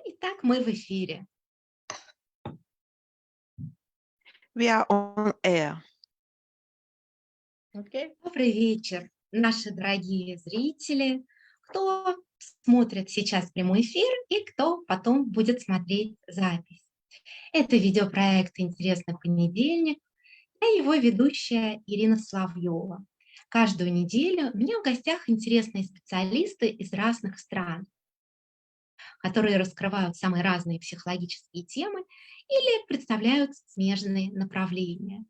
Итак, мы в эфире. We are on air. Okay. Добрый вечер, наши дорогие зрители, кто смотрит сейчас прямой эфир и кто потом будет смотреть запись. Это видеопроект «Интересный понедельник». Я его ведущая Ирина Соловьева. Каждую неделю у меня в гостях интересные специалисты из разных стран, которые раскрывают самые разные психологические темы или представляют смежные направления.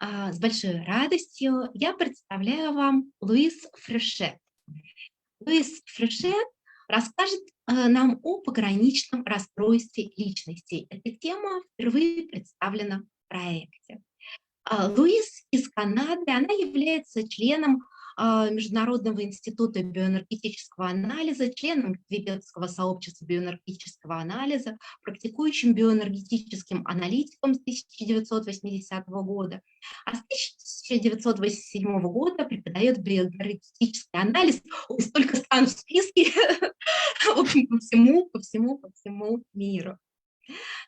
С большой радостью я представляю вам Луиз Фрешет. Луиз Фрешет расскажет нам о пограничном расстройстве личности. Эта тема впервые представлена в проекте. Луиз из Канады, она является членом Международного института биоэнергетического анализа, членом Квебекского сообщества биоэнергетического анализа, практикующим биоэнергетическим аналитиком с 1980 года, а с 1987 года преподает биоэнергетический анализ. Ой, столько стран в списке, в общем, по всему миру.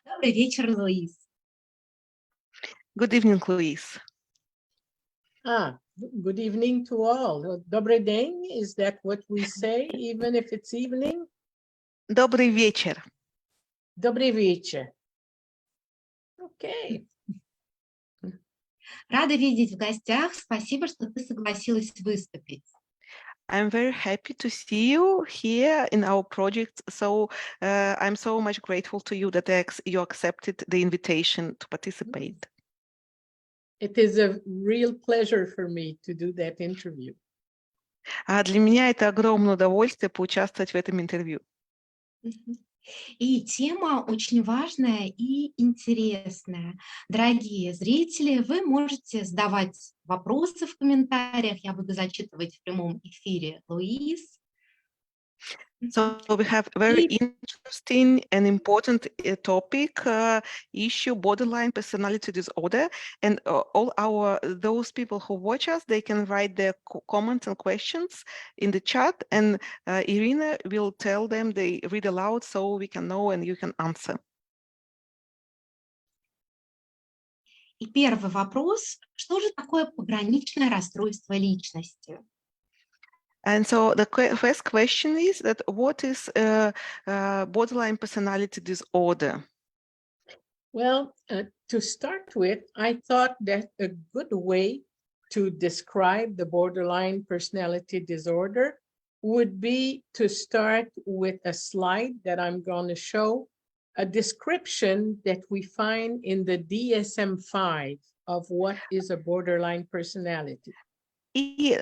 Добрый вечер, Луиз. Good evening, Louise. Good evening to all. Добрый день, is that what we say, even if it's evening? Добрый вечер. Добрый вечер. Okay. Рада видеть в гостях. Спасибо, что ты согласилась выступить. I'm very happy to see you here in our project. So I'm so much grateful to you that you accepted the invitation to participate. It is a real pleasure for me to do that interview. Для меня это огромное удовольствие поучаствовать в этом интервью. И тема очень важная и интересная. Дорогие зрители, вы можете задавать вопросы в комментариях. Я буду зачитывать в прямом эфире Луиз. So we have a very interesting and important topic, issue, borderline personality disorder, and those people who watch us, they can write their comments and questions in the chat, and Irina will tell them, they read aloud so we can know and you can answer. И первый вопрос: что же такое пограничное расстройство личности? And so the first question is that what is borderline personality disorder? Well, to start with, I thought that a good way to describe the borderline personality disorder would be to start with a slide that I'm going to show, a description that we find in the DSM-5 of what is a borderline personality. И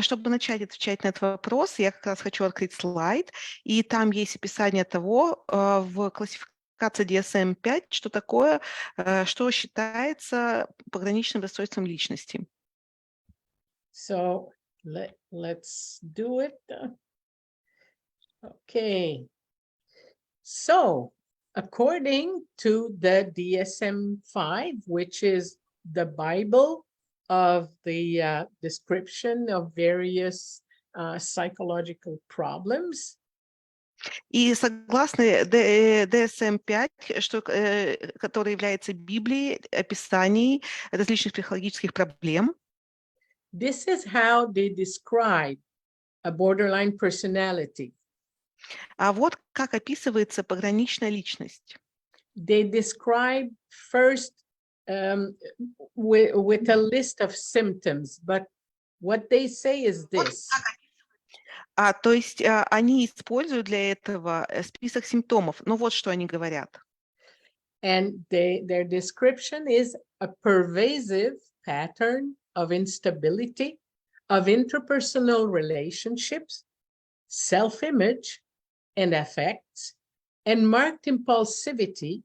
чтобы начать отвечать на этот вопрос, я как раз хочу открыть слайд, и там есть описание того в классификации DSM-5, что такое, что считается пограничным расстройством личности. So let's do it. Okay. So according to the DSM-5, which is the Bible of the description of various psychological problems. И согласно DSM-5, который является Библией описаний различных психологических проблем, this is how they describe a borderline personality. А вот как описывается пограничная личность. They describe first with a list of symptoms, but what they say is this. То есть они используют для этого список симптомов. Но вот что они говорят. And their description is a pervasive pattern of instability, of interpersonal relationships, self-image and affects, and marked impulsivity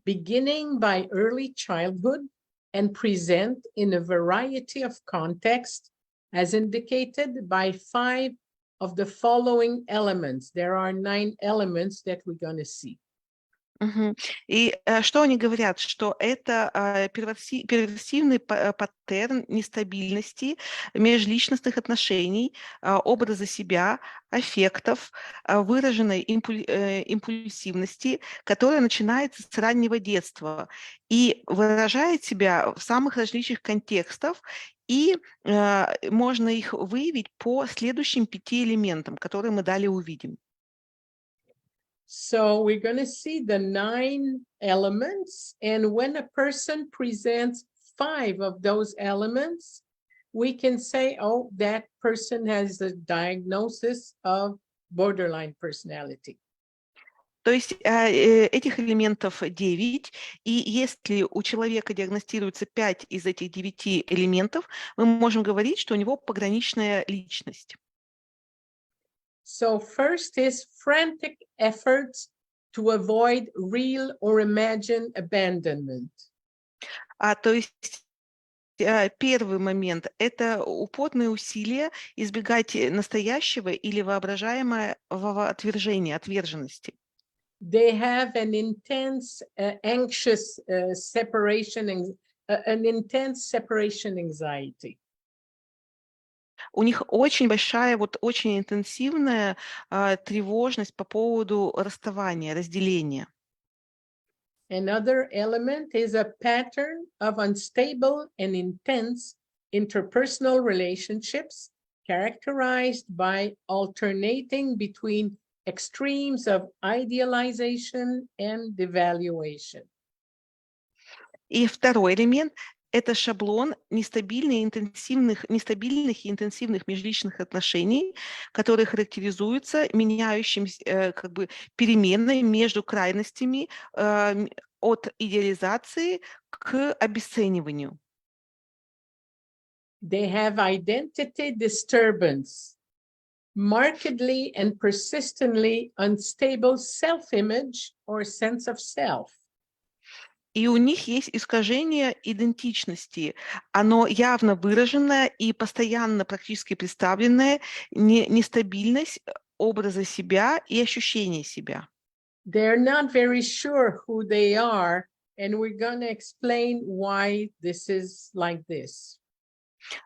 beginning by early childhood and present in a variety of contexts as indicated by 5 of the following elements. There are 9 elements that we're going to see. Мгм. И что они говорят? Что это перверсивный паттерн нестабильности межличностных отношений, образа себя, аффектов, выраженной импульсивности, которая начинается с раннего детства и выражает себя в самых различных контекстах, и можно их выявить по следующим 5 элементам, которые мы далее увидим. So we're going to see the 9 elements. And when a person presents 5 of those elements, we can say, oh, that person has a diagnosis of borderline personality. То есть этих элементов 9, и если у человека диагностируется 5 из этих 9 элементов, мы можем говорить, что у него пограничная личность. So first is frantic efforts to avoid real or imagined abandonment. То есть первый момент – это упорные усилия избегать настоящего или воображаемого отвержения, отверженности. They have an intense anxious separation, an intense separation anxiety. У них очень большая, вот очень интенсивная тревожность по поводу расставания, разделения. Another element is a pattern of unstable and intense interpersonal relationships characterized by alternating between extremes of idealization and devaluation. И второй элемент – это шаблон нестабильных и интенсивных межличных отношений, которые характеризуются меняющимся как бы переменной между крайностями от идеализации к обесцениванию. They have identity disturbance, markedly and persistently unstable self-image or sense of self. И у них есть искажение идентичности. Оно явно выраженное и постоянно практически представленное, нестабильность образа себя и ощущения себя. They're not very sure who they are, and we're going to explain why this is like this.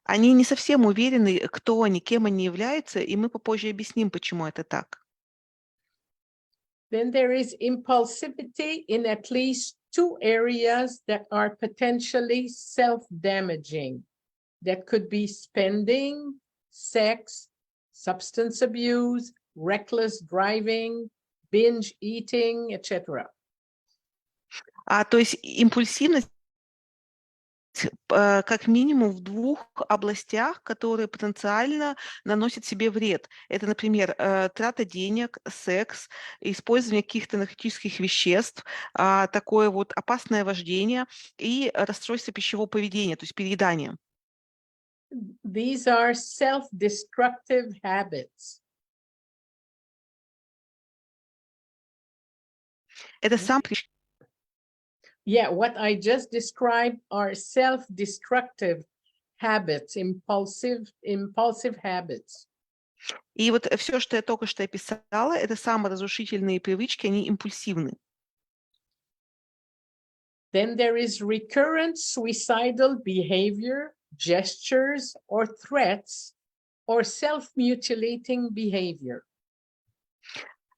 Они не совсем уверены, кто они, кем они являются, и мы попозже объясним, почему это так. Then there is impulsivity in at least 2 areas that are potentially self-damaging. That could be spending, sex, substance abuse, reckless driving, binge eating, etc. То есть импульсивность как минимум в 2 областях, которые потенциально наносят себе вред. Это, например, трата денег, секс, использование каких-то наркотических веществ, такое вот опасное вождение и расстройство пищевого поведения, то есть переедание. These are self-destructive habits. Это сам Yeah, what I just described are self-destructive habits, impulsive habits. И вот все, что я только что описала, это саморазрушительные привычки, они импульсивны. Then there is recurrent suicidal behavior, gestures, or threats, or self-mutilating behavior.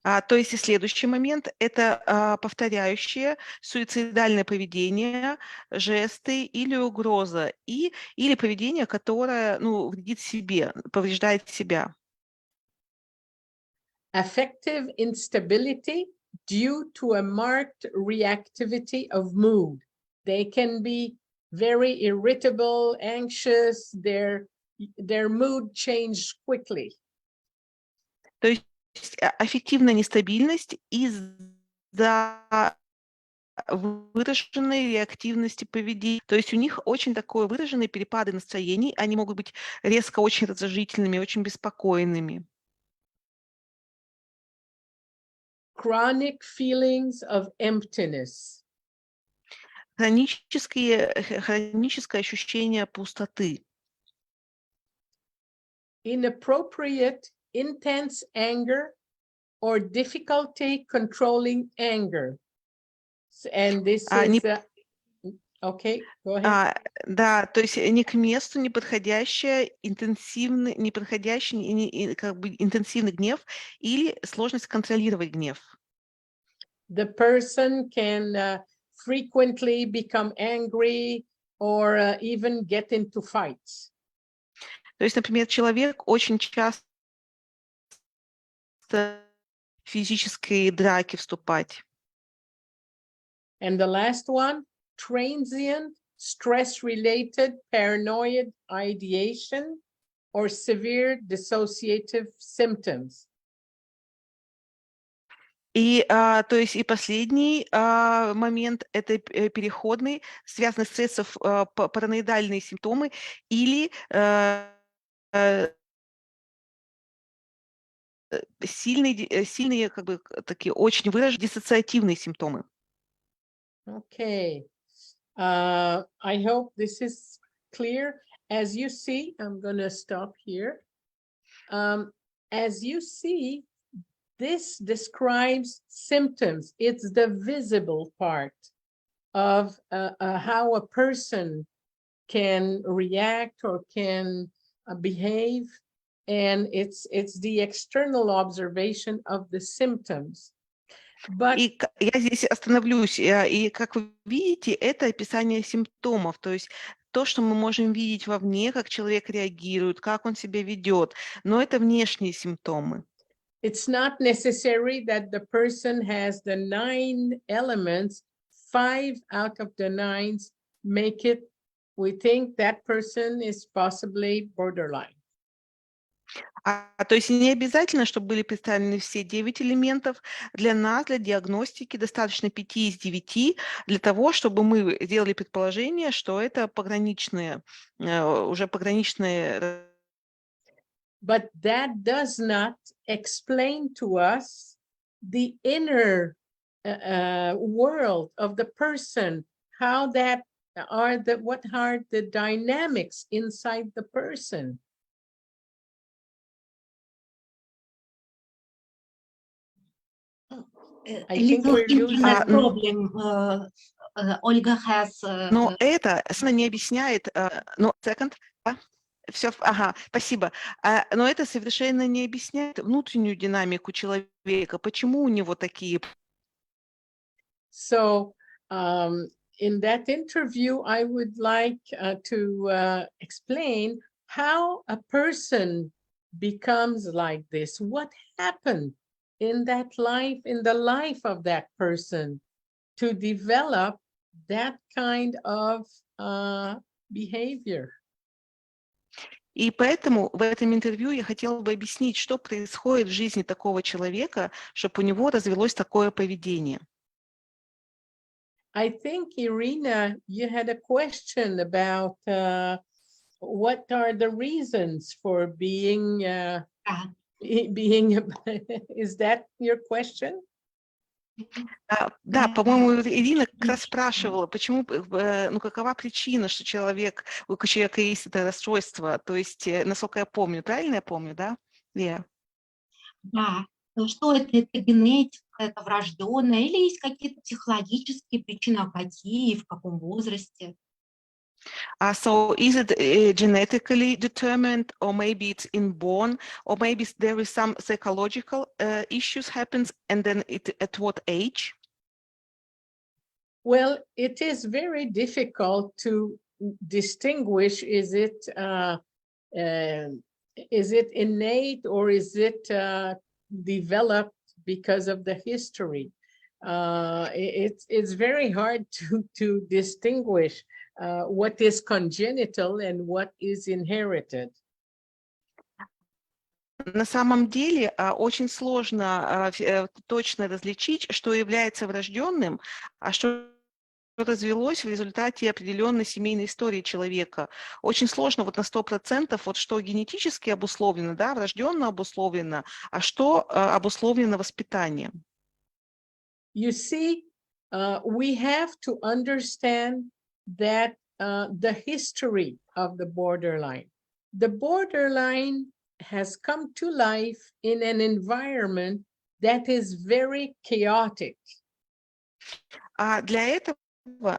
То есть и следующий момент – это повторяющее суицидальное поведение, жесты или угроза, или поведение, которое вредит себе, повреждает себя. Affective instability due to a marked reactivity of mood. They can be very irritable, anxious, their mood changes quickly. То есть аффективная нестабильность из-за выраженной реактивности поведения. То есть у них очень такое выраженные перепады настроений, они могут быть резко очень раздражительными, очень беспокойными. Chronic feelings of emptiness. Хроническое ощущение пустоты. Inappropriate, intense anger or difficulty controlling anger. And this Не is, okay, go ahead. Да, то есть не к месту, неподходящее, интенсивный, неподходящий, как бы интенсивный гнев или сложность контролировать гнев. The person can frequently become angry or even get into fights. То есть, например, человек очень часто в физические драки вступать. And the last one, transient stress-related paranoid ideation or severe dissociative symptoms. И, то есть, и последний момент – это переходный, связанный с стрессом, параноидальные симптомы или сильные, как бы, такие очень выраженные диссоциативные симптомы. Okay. I hope this is clear. As you see, I'm going to stop here. As you see, this describes symptoms. It's the visible part of how a person can react or can behave. And it's the external observation of the symptoms. But И я здесь остановлюсь. И, как вы видите, это описание симптомов, то есть то, что мы можем видеть вовне, как человек реагирует, как он себя ведет, но это внешние симптомы. it's not necessary that the person has the 9 elements. 5 out of the 9 make it, we think that person is possibly borderline. То есть не обязательно, чтобы были представлены все 9 элементов. Для нас, для диагностики, достаточно 5 из 9 для того, чтобы мы сделали предположение, что это пограничные, уже пограничные. But that does not explain to us the inner world of the person, how that what are the dynamics inside the person. A I think little we're internet losing. problem. Olga has. Но это не объясняет. Но second. Все, ага, спасибо. Но это совершенно не объясняет внутреннюю динамику человека. Почему у него такие? So in that interview, I would like to explain how a person becomes like this. What happened in that life, in the life of that person to develop that kind of behavior. И поэтому в этом интервью я хотела бы объяснить, что происходит в жизни такого человека, чтобы у него развилось такое поведение. I think, Irina, you had a question about what are the reasons for being, is that your question? Да, по-моему, Ирина как раз спрашивала, почему, какова причина, что у человека есть это расстройство, то есть, насколько я помню, правильно я помню, да? Лея? Да, что это генетика, это врожденное, или есть какие-то психологические причины, а какие, в каком возрасте? So is it genetically determined, or maybe it's inborn, or maybe there is some psychological issues happens, and then at what age? Well, it is very difficult to distinguish, is it innate or is it developed because of the history? It's very hard to distinguish what is congenital and what is inherited. На самом деле очень сложно точно различить, что является врожденным, а что развелось в результате определенной семейной истории человека. Очень сложно вот на 100%, вот что генетически обусловлено, да, врожденно обусловлено, а что обусловлено воспитанием. You see, we have to understand that the history of the borderline. The borderline has come to life in an environment that is very chaotic. А для этого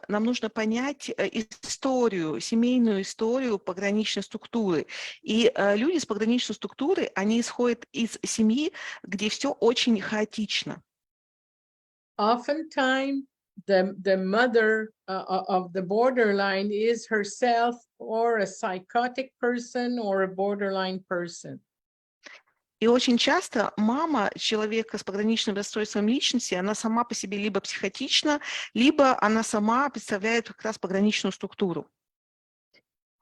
нам нужно понять историю, семейную историю пограничной структуры. И люди с пограничной структурой, они исходят из семьи, где все очень хаотично. Oftentimes, the mother of the borderline is herself or a psychotic person or a borderline person. И очень часто мама человека с пограничным расстройством личности, она сама по себе либо психотична, либо она сама представляет как раз пограничную структуру.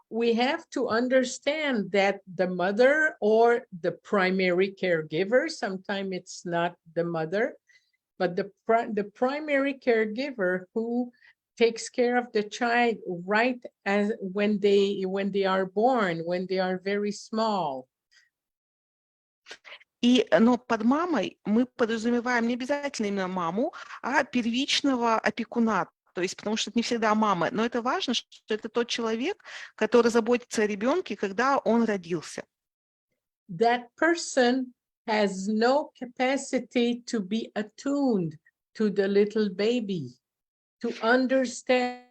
We have to understand that the mother or the primary caregiver, sometimes it's not the mother, but the primary caregiver who takes care of the child right as when they are born, when they are very small. Но под мамой мы подразумеваем не обязательно именно маму, а первичного опекуна. То есть, потому что это не всегда мама. Но это важно, что это тот человек, который заботится о ребенке, когда он родился. That person has no capacity to be attuned to the little baby, to understand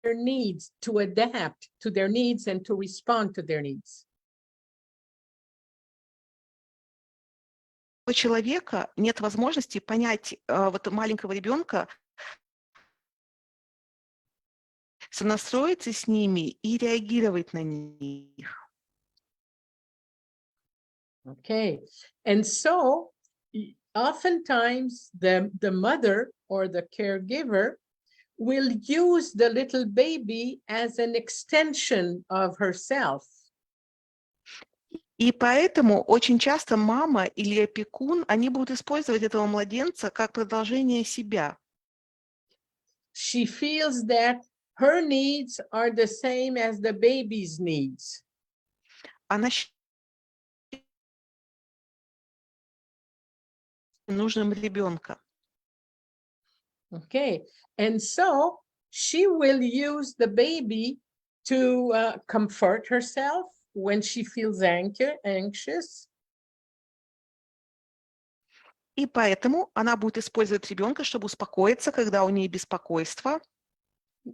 their needs, to adapt to their needs and to respond to their needs. У человека нет возможности понять вот маленького ребенка, сонастроиться с ними и реагировать на них. Okay, and so oftentimes the mother or the caregiver will use the little baby as an extension of herself. И поэтому очень часто мама или опекун, они будут использовать этого младенца как продолжение себя. She feels that her needs are the same as the baby's needs. Она считает нужным ребенка. Okay, and so she will use the baby to comfort herself when she feels anxious. И поэтому она будет использовать ребенка, чтобы успокоиться, когда у нее беспокойство.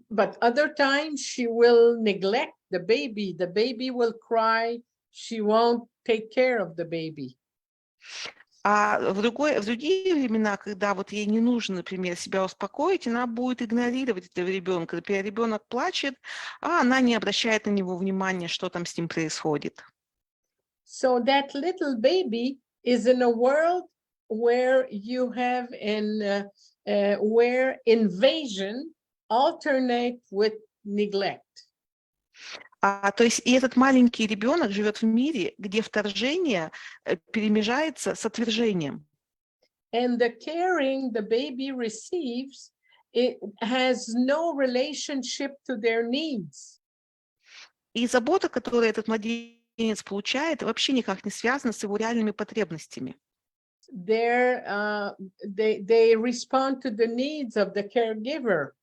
But other times she will neglect the baby. The baby will cry. She won't take care of the baby. А в другие времена, когда вот ей не нужно, например, себя успокоить, она будет игнорировать этого ребенка. Например, ребенок плачет, а она не обращает на него внимания, что там с ним происходит. So that little baby is in a world where you have where invasion alternate with neglect. То есть и этот маленький ребенок живет в мире, где вторжение перемежается с отвержением. And the caring the baby receives, it has no relationship to their needs. И забота, которую этот младенец получает, вообще никак не связана с его реальными потребностями. They respond to the needs of the caregiver.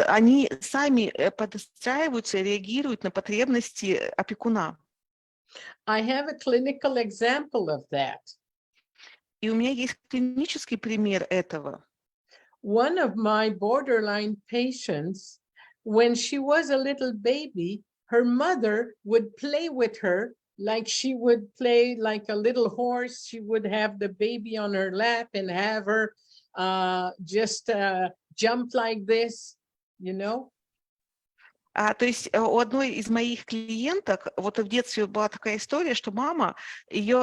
Они сами подстраиваются и реагируют на потребности опекуна. I have a clinical example of that. И у меня есть клинический пример этого. One of my borderline patients, when she was a little baby, her mother would play with her like she would play like a little horse. She would have the baby on her lap and have her just jump like this, you know? То есть у одной из моих клиенток вот в детстве была такая история, что мама ее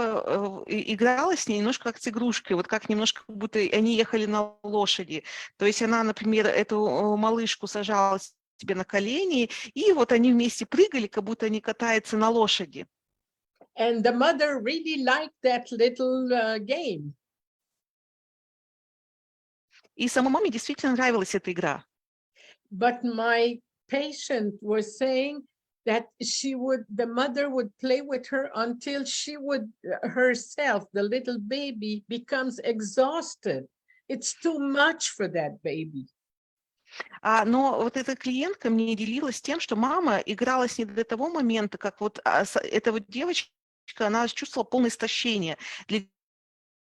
играла с ней немножко как с игрушкой, вот как немножко будто они ехали на лошади. То есть она, например, эту малышку сажала себе на колени, и вот они вместе прыгали, как будто они катаются на лошади. And the mother really liked that little game. И самой маме действительно нравилась эта игра. But my patient was saying that the mother would play with her until she would herself, the little baby, becomes exhausted. It's too much for that baby. Но вот эта клиентка мне делилась тем, что мама играла с ней до того момента, как вот эта вот девочка, она чувствовала полное истощение. Для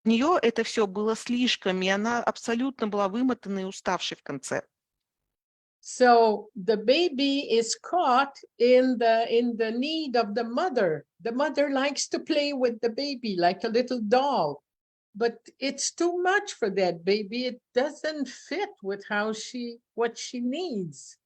нее это все было слишком, и она абсолютно была вымотанной и уставшей в конце. So the baby is caught in the need of the mother. The mother likes to play with the baby like a little doll, but it's too much for that baby. It doesn't fit with what she needs.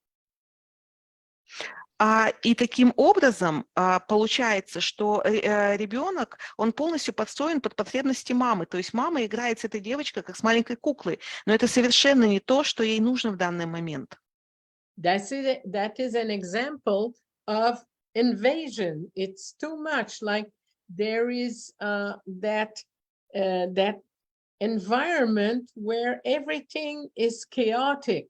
И таким образом получается, что ребенок, он полностью подстроен под потребности мамы. То есть мама играет с этой девочкой как с маленькой куклой, но это совершенно не то, что ей нужно в данный момент. That is an example of invasion. It's too much. Like there is that environment where everything is chaotic.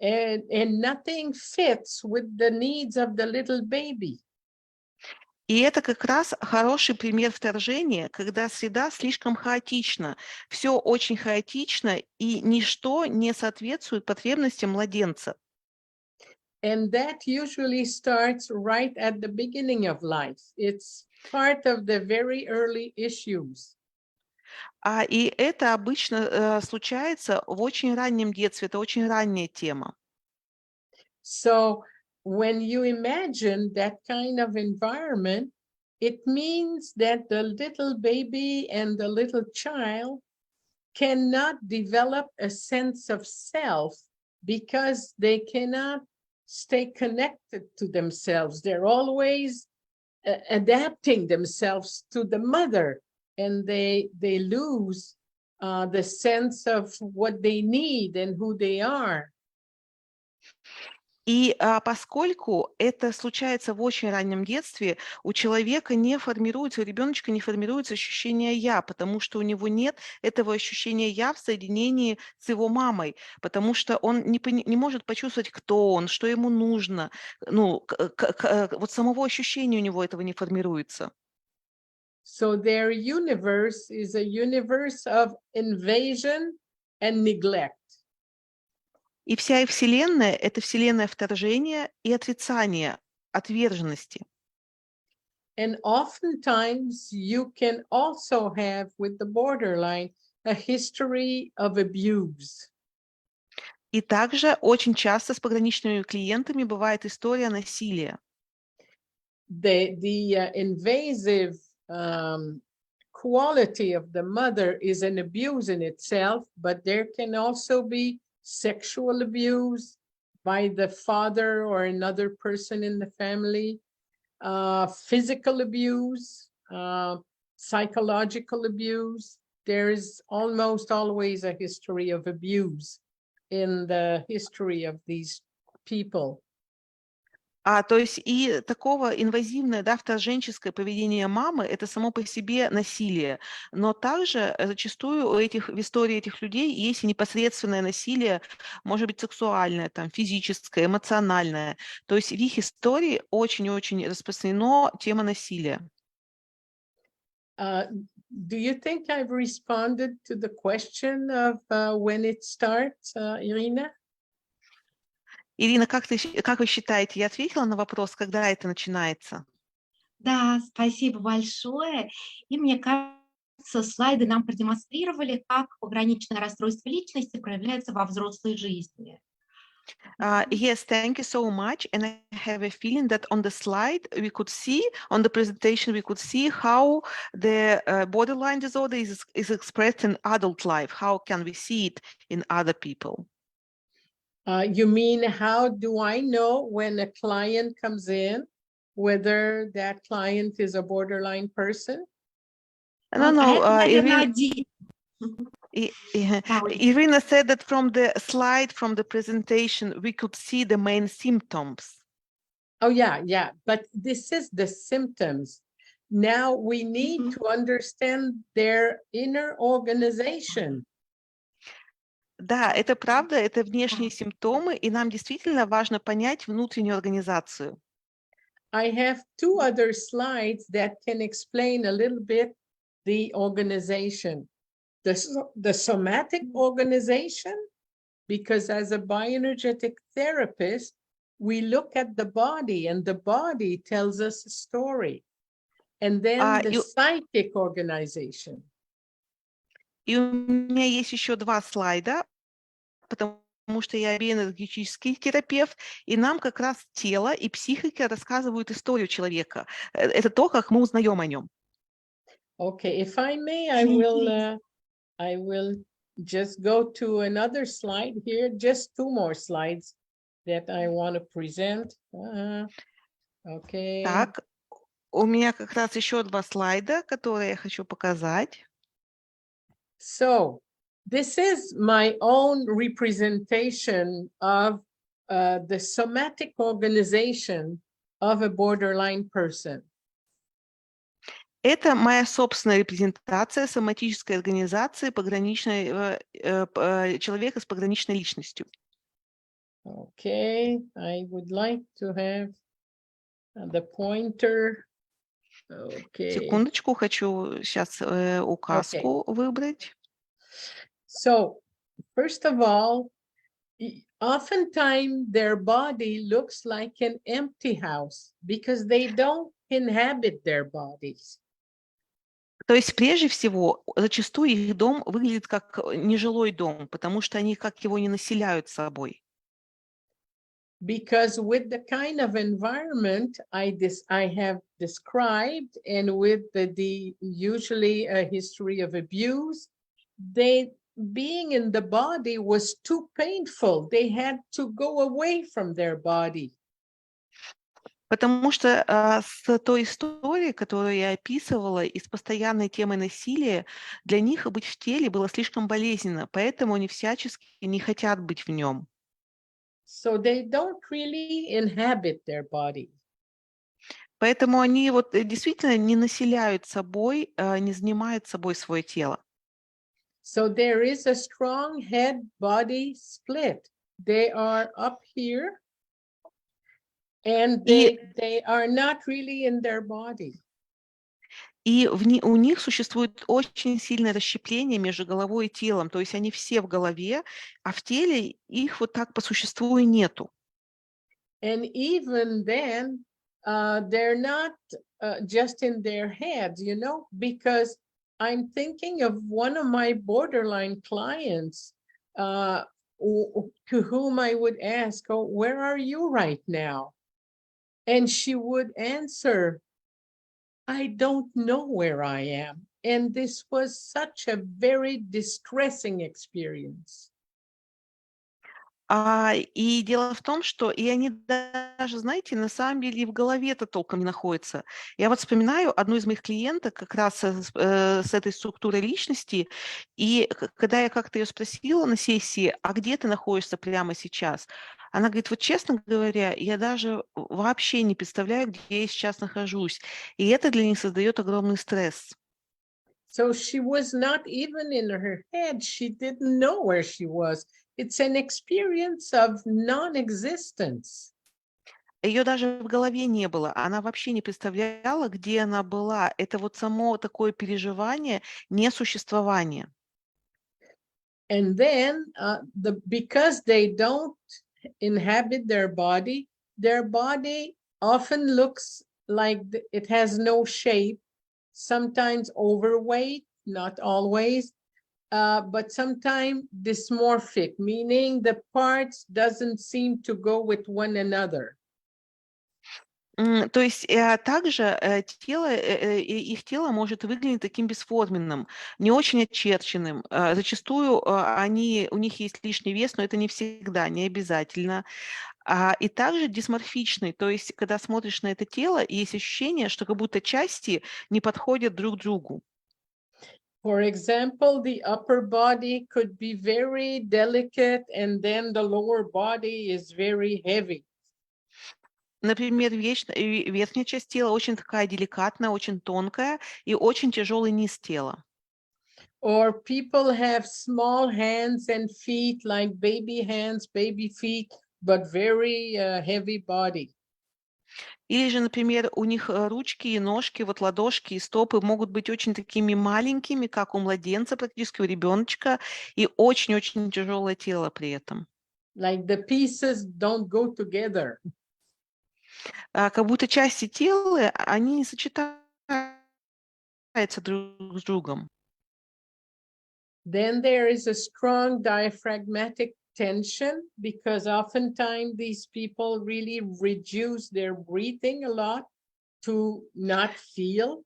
And nothing fits with the needs of the little baby. И это как раз хороший пример вторжения, когда среда слишком хаотична, все очень хаотично, и ничто не соответствует потребностям младенца. And that usually starts right at the beginning of life. It's part of the very early issues. И это обычно случается в очень раннем детстве, это очень ранняя тема. So when you imagine that kind of environment, it means that the little baby and the little child cannot develop a sense of self because they cannot stay connected to themselves. They're always adapting themselves to the mother, and they lose the sense of what they need and who they are. И поскольку это случается в очень раннем детстве, у человека не формируется, у ребеночка не формируется ощущение «я», потому что у него нет этого ощущения «я» в соединении с его мамой, потому что он не может почувствовать, кто он, что ему нужно. Ну, вот самого ощущения у него этого не формируется. So their universe is a universe of invasion and neglect. И вся их вселенная — это вселенная вторжения и отрицания, отверженности. And oftentimes you can also have with the borderline a history of abuse. И также очень часто с пограничными клиентами бывает история насилия. The invasive quality of the mother is an abuse in itself, but there can also be sexual abuse by the father or another person in the family, physical abuse, psychological abuse. There is almost always a history of abuse in the history of these people. То есть и такого инвазивное, да, вторженческое поведение мамы — это само по себе насилие. Но также зачастую в истории этих людей есть и непосредственное насилие, может быть, сексуальное, там, физическое, эмоциональное. То есть в их истории очень-очень распространена тема насилия. Do you think I've responded to the question of when it starts, Irina? Ирина, как вы считаете, я ответила на вопрос, когда это начинается? Да, спасибо большое. И мне кажется, слайды нам продемонстрировали, как пограничное расстройство личности проявляется во взрослой жизни. Yes, thank you so much. And I have a feeling that on the slide we could see, on the presentation we could see how the borderline disorder is expressed in adult life. How can we see it in other people? You mean, how do I know when a client comes in, whether that client is a borderline person? No, Irina said that from the slide, from the presentation, we could see the main symptoms. Oh, yeah. But this is the symptoms. Now we need to understand their inner organization. Да, это правда, это внешние симптомы, и нам действительно важно понять внутреннюю организацию. I have two other slides that can explain a little bit the organization. The somatic organization, because as a bioenergetic therapist, we look at the body and the body tells us a story. And then the psychic organization. И у меня есть еще 2 слайда, потому что я биоэнергетический терапевт, и нам как раз тело и психика рассказывают историю человека. Это то, как мы узнаем о нем. Okay, if I may, Очень интересно. I will just go to another slide here, just 2 more slides that I want to present. Okay. Так, у меня как раз еще 2 слайда, которые я хочу показать. So this is my own representation of the somatic organization of a borderline person. Это моя собственная репрезентация соматической организации человека с пограничной личностью. Okay, I would like to have the pointer. Okay. Секундочку, хочу сейчас указку выбрать. So, first of all, oftentimes their body looks like an empty house because they don't inhabit their bodies. То есть, прежде всего, зачастую их дом выглядит как нежилой дом, потому что они как его не населяют собой. Because with the kind of environment I have described, and with the usually a history of abuse, being in the body was too painful. They had to go away from their body. Потому что с той историей, которую я описывала, и с постоянной темой насилия, для них быть в теле было слишком болезненно, поэтому они всячески не хотят быть в нем. So they don't really inhabit their body. Поэтому они вот действительно не населяют собой, не занимают собой свое тело. So there is a strong head-body split. They are up here, and they are not really in their body. И у них существует очень сильное расщепление между головой и телом. То есть они все в голове, а в теле их вот так по существу и нету. And even then, they're not just in their heads, you know, because I'm thinking of one of my borderline clients to whom I would ask, oh, where are you right now? And she would answer, I don't know where I am. And this was such a very distressing experience. И дело в том, что и они даже, знаете, на самом деле и в голове-то толком не находятся. Я вот вспоминаю одну из моих клиенток как раз с этой структурой личности, и когда я как-то ее спросила на сессии, а где ты находишься прямо сейчас? Она говорит, вот честно говоря, я даже вообще не представляю, где я сейчас нахожусь. И это для них создает огромный стресс. So she was not even in her head. She didn't know where she was. It's an experience of non-existence. Ее даже в голове не было. Она вообще не представляла, где она была. Это вот само такое переживание несуществования. And then because they don't inhabit their body often looks like it has no shape, sometimes overweight, not always, but sometimes dysmorphic, meaning the parts doesn't seem to go with one another. То есть также их тело может выглядеть таким бесформенным, не очень очерченным. Зачастую у них есть лишний вес, но это не всегда, не обязательно. И также дисморфичный, то есть когда смотришь на это тело, есть ощущение, что как будто части не подходят друг другу. For example, the upper body could be very delicate, and then the lower body is very heavy. Например, верхняя часть тела очень такая деликатная, очень тонкая и очень тяжелый низ тела. Or people have small hands and feet, like baby hands, baby feet, but very heavy body. Или же, например, у них ручки и ножки, вот ладошки и стопы могут быть очень такими маленькими, как у младенца, практически у ребеночка, и очень-очень тяжелое тело при этом. Like the pieces don't go together. Как будто части тела, они не сочетаются друг с другом. Then there is a strong diaphragmatic tension because oftentimes these people really reduce their breathing a lot to not feel.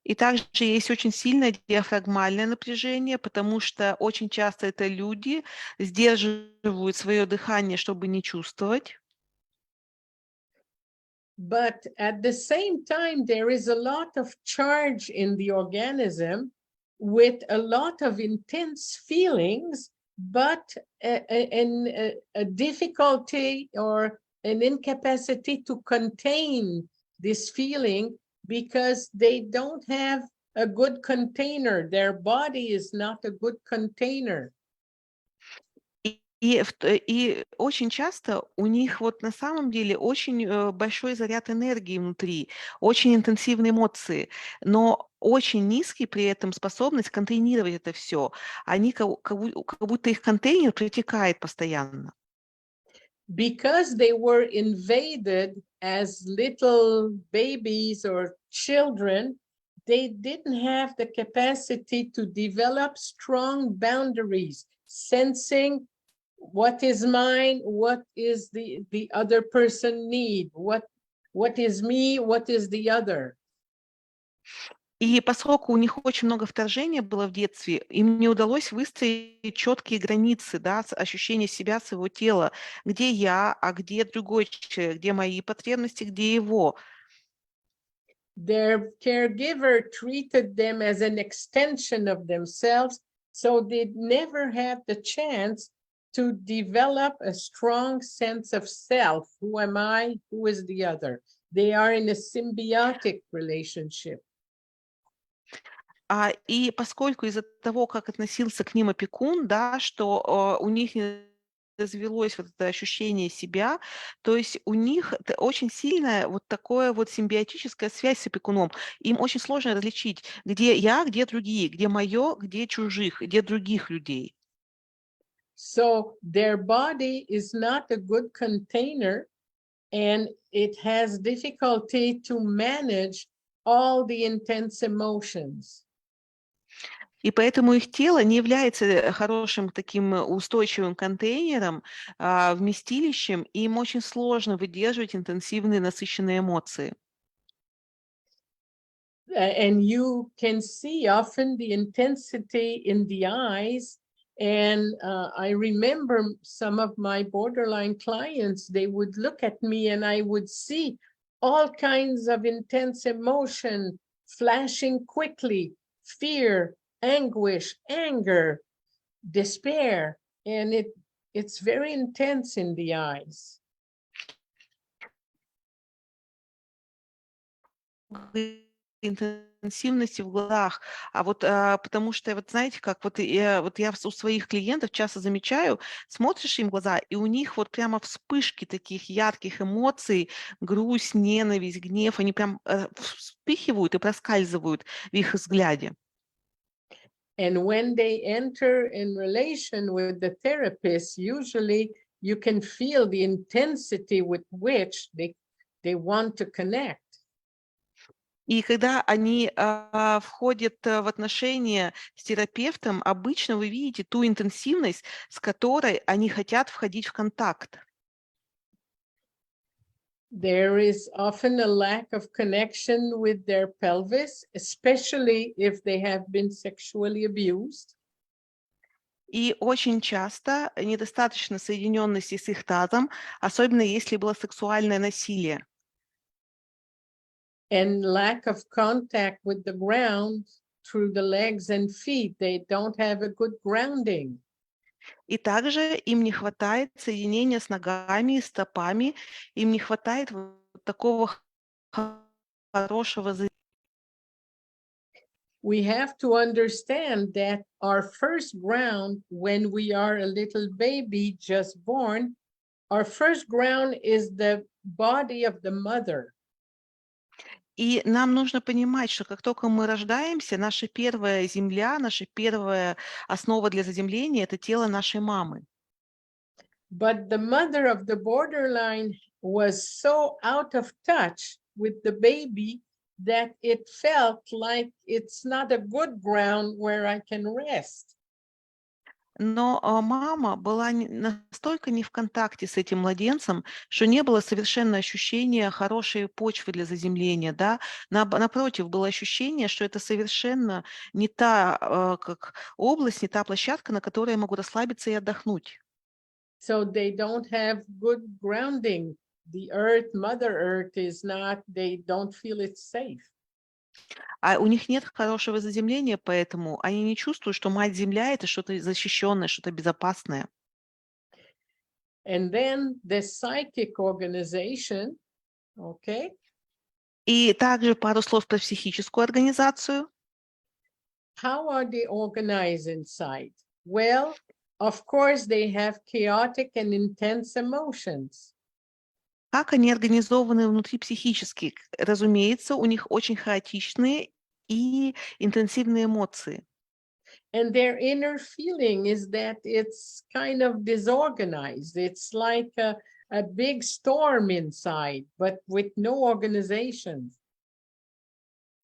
И также есть очень сильное диафрагмальное напряжение, потому что очень часто это люди сдерживают свое дыхание, чтобы не чувствовать. But at the same time, there is a lot of charge in the organism with a lot of intense feelings, but a difficulty or an incapacity to contain this feeling because they don't have a good container. Their body is not a good container. И очень часто у них вот на самом деле очень большой заряд энергии внутри, очень интенсивные эмоции, но очень низкий при этом способность контейнировать это все. Они как будто их контейнер протекает постоянно. Because they were invaded as little babies or children, they didn't have the capacity to develop strong boundaries, sensing what is mine, what is the other person need, what is me, what is the other. И поскольку у них очень много вторжения было в детстве, им не удалось выстроить четкие границы, да, ощущение себя, своего тела, где я, а где другой человек, где мои потребности, где его. Their caregiver treated them as an extension of themselves, so they never had the chance to develop a strong sense of self. Who am I? Who is the other? They are in a symbiotic relationship. И поскольку из-за того, как относился к ним опекун, да, что у них не развелось вот это ощущение себя, то есть у них очень сильная вот такая вот симбиотическая связь с опекуном. Им очень сложно различить, где я, где другие, где мое, где чужих, где других людей. So their body is not a good container, and it has difficulty to manage all the intense emotions. И поэтому их тело не является хорошим таким устойчивым контейнером, вместилищем, и им очень сложно выдерживать интенсивные насыщенные эмоции. And you can see often the intensity in the eyes. And I remember some of my borderline clients, they would look at me and I would see all kinds of intense emotion flashing quickly, fear, anguish, anger, despair, and it's very intense in the eyes. Интенсивности в глазах, потому что вот знаете, как вот я у своих клиентов часто замечаю, смотришь им в глаза, и у них вот прямо вспышки таких ярких эмоций, грусть, ненависть, гнев, они прям вспыхивают и проскальзывают в их взгляде. And when they enter in relation with the therapist, usually you can feel the intensity with which they want to connect. И когда они входят в отношения с терапевтом, обычно вы видите ту интенсивность, с которой они хотят входить в контакт. There is often a lack of connection with their pelvis, especially if they have been sexually abused. И очень часто недостаточно соединенности с их тазом, особенно если было сексуальное насилие. And lack of contact with the ground through the legs and feet. They don't have a good grounding. И также им не хватает соединения с ногами и стопами, им не хватает вот такого хорошего. We have to understand that our first ground when we are a little baby just born, our first ground is the body of the mother. И нам нужно понимать, что как только мы рождаемся, наша первая земля, наша первая основа для заземления – это тело нашей мамы. But the mother of the borderline was so out of touch with the baby that it felt like it's not a good ground where I can rest. Но мама была настолько не в контакте с этим младенцем, что не было совершенно ощущения хорошей почвы для заземления, да. Напротив, было ощущение, что это совершенно не та как область, не та площадка, на которой я могу расслабиться и отдохнуть. So they don't have good grounding. The earth, Mother Earth is not, they don't feel it's safe. А у них нет хорошего заземления, поэтому они не чувствуют, что Мать-Земля — это что-то защищенное, что-то безопасное. And then the psychic organization, okay, И также пару слов про психическую организацию. how are they organized inside? Well, of course, they have chaotic and intense emotions. Как они организованы внутри психически? Разумеется, у них очень хаотичные и интенсивные эмоции. And their inner feeling is that it's kind of disorganized. It's like a big storm inside, but with no organization.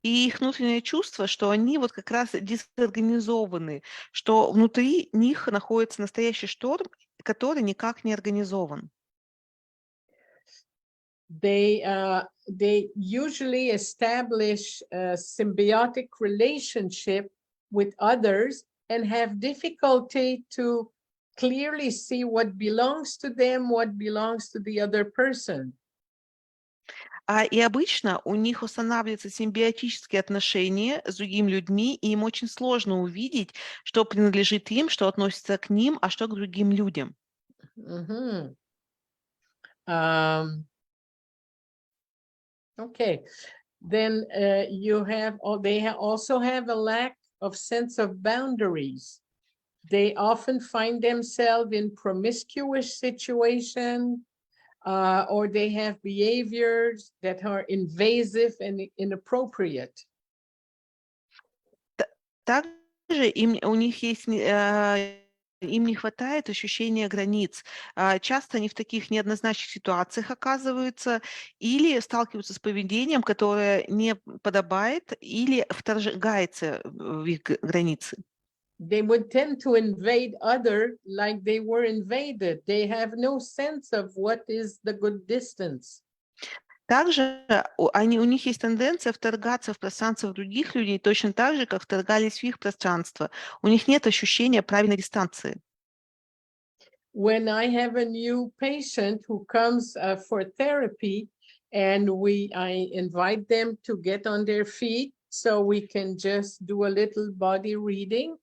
И их внутреннее чувство, что они вот как раз дезорганизованы, что внутри них находится настоящий шторм, который никак не организован. They usually establish a symbiotic relationship with others and have difficulty to clearly see what belongs to them, what belongs to the other person. И обычно у них устанавливаются симбиотические отношения с другими людьми, и им очень сложно увидеть, что принадлежит им, что относится к ним, а что к другим людям. Mhm. Okay, then you have, they also have a lack of sense of boundaries. They often find themselves in promiscuous situation, or they have behaviors that are invasive and inappropriate. Также у них есть им не хватает ощущения границ. Часто они в таких неоднозначных ситуациях оказываются или сталкиваются с поведением, которое не подобает или вторгается в их границы. They would tend to invade other like they were invaded. They have no sense of what is the good distance. Также у них есть тенденция вторгаться в пространство других людей точно так же, как вторгались в их пространство. У них нет ощущения правильной дистанции. When I have a new patient who comes for therapy, and I invite them to get on their feet so we can just do a little body reading,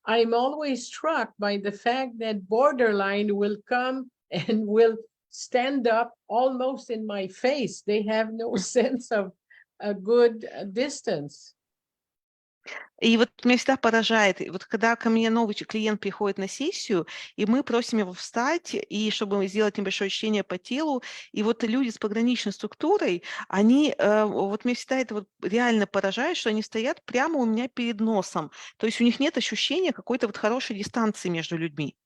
I'm always struck by the fact that borderline will come and will stand up almost in my face. They have no sense of a good distance. И вот меня всегда поражает, и вот когда ко мне новый клиент приходит на сессию, и мы просим его встать, и чтобы сделать небольшое ощущение по телу, и вот люди с пограничной структурой, они, вот меня всегда это вот реально поражает, что они стоят прямо у меня перед носом. То есть у них нет ощущения какой-то вот хорошей дистанции между людьми.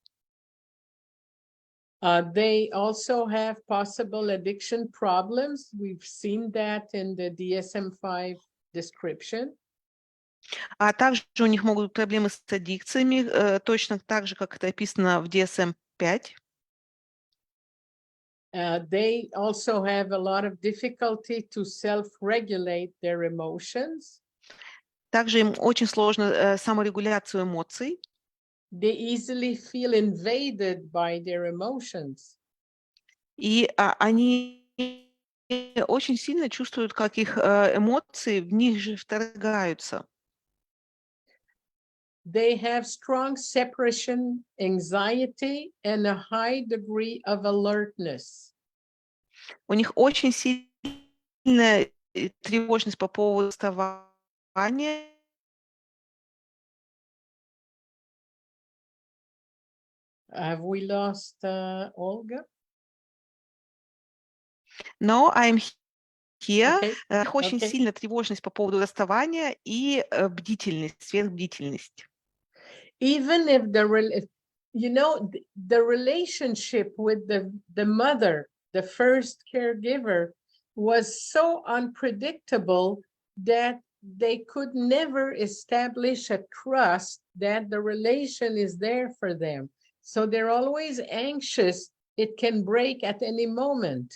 They also have possible addiction problems. We've seen that in the DSM-5 description. А также у них могут быть проблемы с аддикциями, точно так же, как это описано в DSM-5. They also have a lot of difficulty to self-regulate their emotions. Также им очень сложно саморегуляцию эмоций. They easily feel invaded by their emotions. И они очень сильно чувствуют, как их эмоции в них же вторгаются. They have strong separation anxiety and a high degree of alertness. У них очень сильная тревожность по поводу расставания. Have we lost Olga? No, I'm here. Okay. У них очень Okay. сильная тревожность по поводу расставания и бдительность, сверхбдительность. Even if the relationship with the mother, the first caregiver, was so unpredictable that they could never establish a trust that the relation is there for them. So they're always anxious it can break at any moment.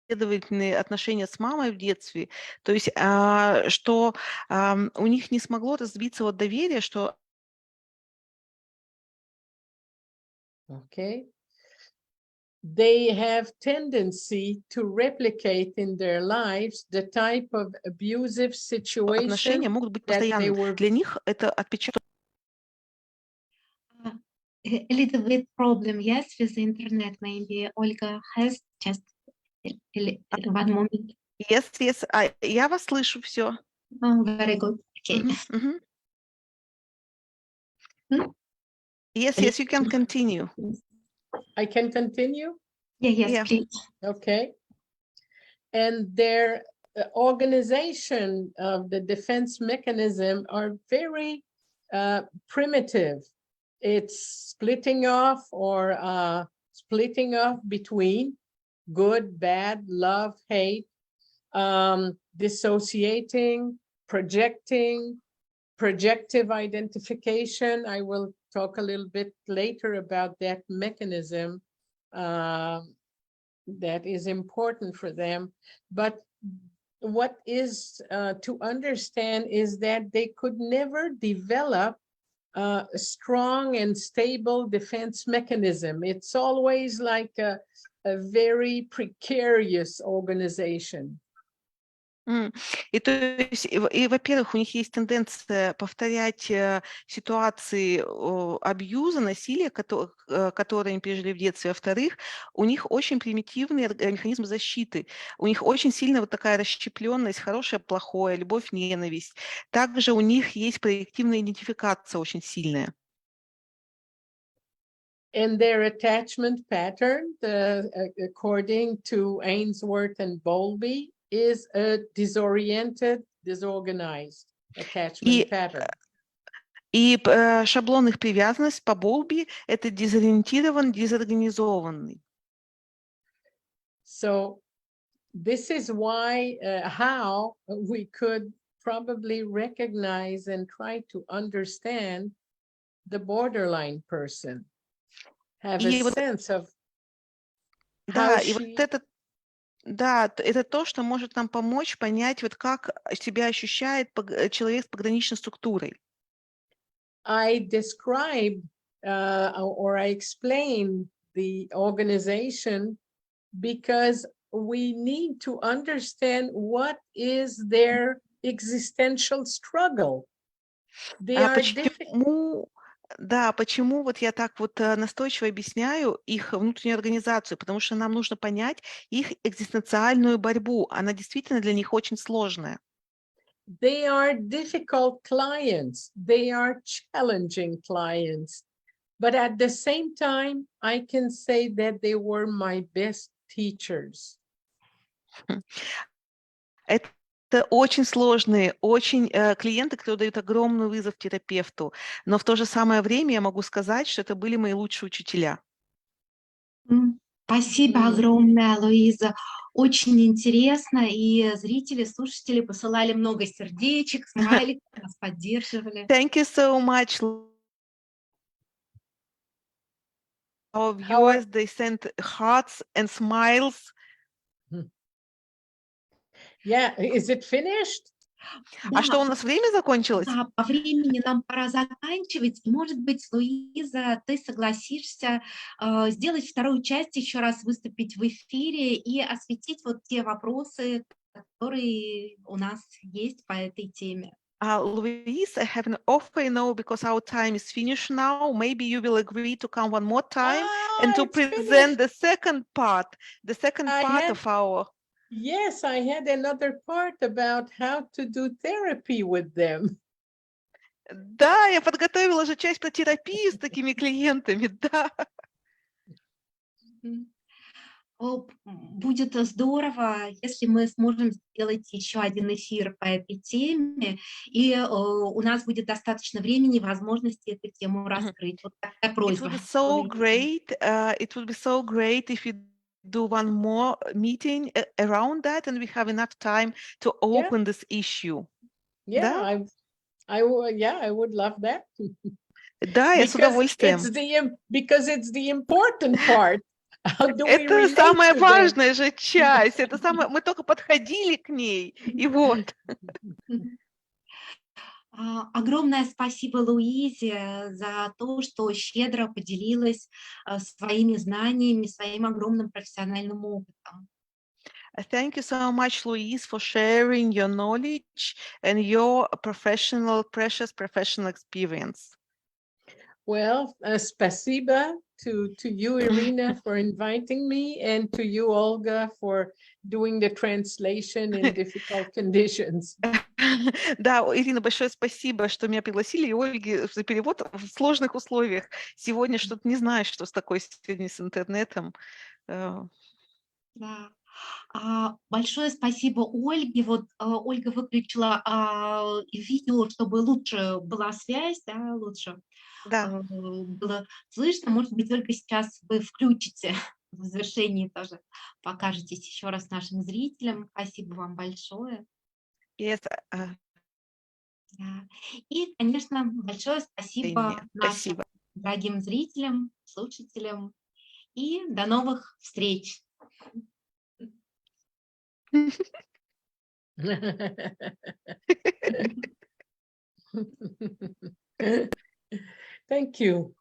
Последовательные отношения с мамой в детстве, то есть, что у них не смогло развиться вот доверие, что Okay. They have tendency to replicate in their lives the type of abusive отношения situation могут быть that they постоянными. were. Для них это отпечаток. A little bit problem, yes, with the internet. Maybe Olga has just one moment. Yes, yes, я вас слышу, все. Oh, very good. Okay. Yes, yes, you can continue. I can continue? Yes, Yeah. please. Okay. And their organization of the defense mechanism are very primitive. It's splitting off between good, bad, love, hate, dissociating, projecting, projective identification. I will talk a little bit later about that mechanism that is important for them. But what is to understand is that they could never develop a strong and stable defense mechanism. It's always like a very precarious organization. И то есть, во-первых, у них есть тенденция повторять ситуации абьюза, насилия, которые они пережили в детстве. Во-вторых, у них очень примитивный механизм защиты. У них очень сильно вот такая расщепленность, хорошее, плохое, любовь, ненависть. Также у них есть проективная идентификация очень сильная. And their attachment pattern, according to Ainsworth and Bowlby, is a disoriented, disorganized attachment pattern. И шаблон их привязанности по Болби — это дезориентирован, дезорганизованный. So this is why, how we could probably recognize and try to understand the borderline person, have a sense of how Да, и вот это, да, это то, что может нам помочь понять, вот как себя ощущает человек с пограничной структурой. I described or I explained the organization because we need to understand what is their existential struggle. They are difficult. Да, почему вот я так вот настойчиво объясняю их внутреннюю организацию, потому что нам нужно понять их экзистенциальную борьбу. Она действительно для них очень сложная. They are difficult clients. They are challenging clients. But at the same time, I can say that they were my best teachers. Это очень сложные, очень клиенты, которые дают огромный вызов терапевту. Но в то же самое время я могу сказать, что это были мои лучшие учителя. Спасибо огромное, Луиза. Очень интересно. И зрители, слушатели посылали много сердечек, смайликов, нас поддерживали. Thank you so much. Our viewers, they sent hearts and smiles. Yeah, is it finished? А что, у нас время закончилось? Да, по времени нам пора заканчивать. И, может быть, Луиза, ты согласишься сделать вторую часть, еще раз выступить в эфире и осветить вот те вопросы, которые у нас есть по этой теме. Louise, I have an offer now because our time is finished now. Maybe you will agree to come one more time and to present the second part of our... Yes, I had another part about how to do therapy with them. Да, я подготовила же часть про терапию с такими клиентами, да. Будет здорово, если мы сможем сделать еще один эфир по этой теме, и у нас будет достаточно времени и возможности эту тему раскрыть. Вот такая просьба. It would be so great if you do one more meeting around that, and we have enough time to open this issue. Yeah, Да? I would love that. Да, я с удовольствием. Because it's the important part. How do we Это relate самая to them? важная же часть. Это самое, мы только подходили к ней, и вот. Огромное спасибо Луизе за то, что щедро поделилась своими знаниями, своим огромным профессиональным опытом. Thank you so much, Louise, for sharing your knowledge and your precious professional experience. Well, спасибо to you, Irina, for inviting me, and to you, Olga, for doing the translation in difficult conditions. Да, Ирина, большое спасибо, что меня пригласили, и Ольге за перевод в сложных условиях. Сегодня что-то не знаю, что с такой сегодня с интернетом. Да. Большое спасибо Ольге. Вот Ольга выключила видео, чтобы лучше была связь, да, лучше Да. было слышно. Может быть, Ольга, сейчас вы включите в завершении тоже, покажетесь еще раз нашим зрителям. Спасибо вам большое. Yes, Да. И, конечно, большое спасибо нашим спасибо. дорогим зрителям, слушателям. И до новых встреч. Thank you.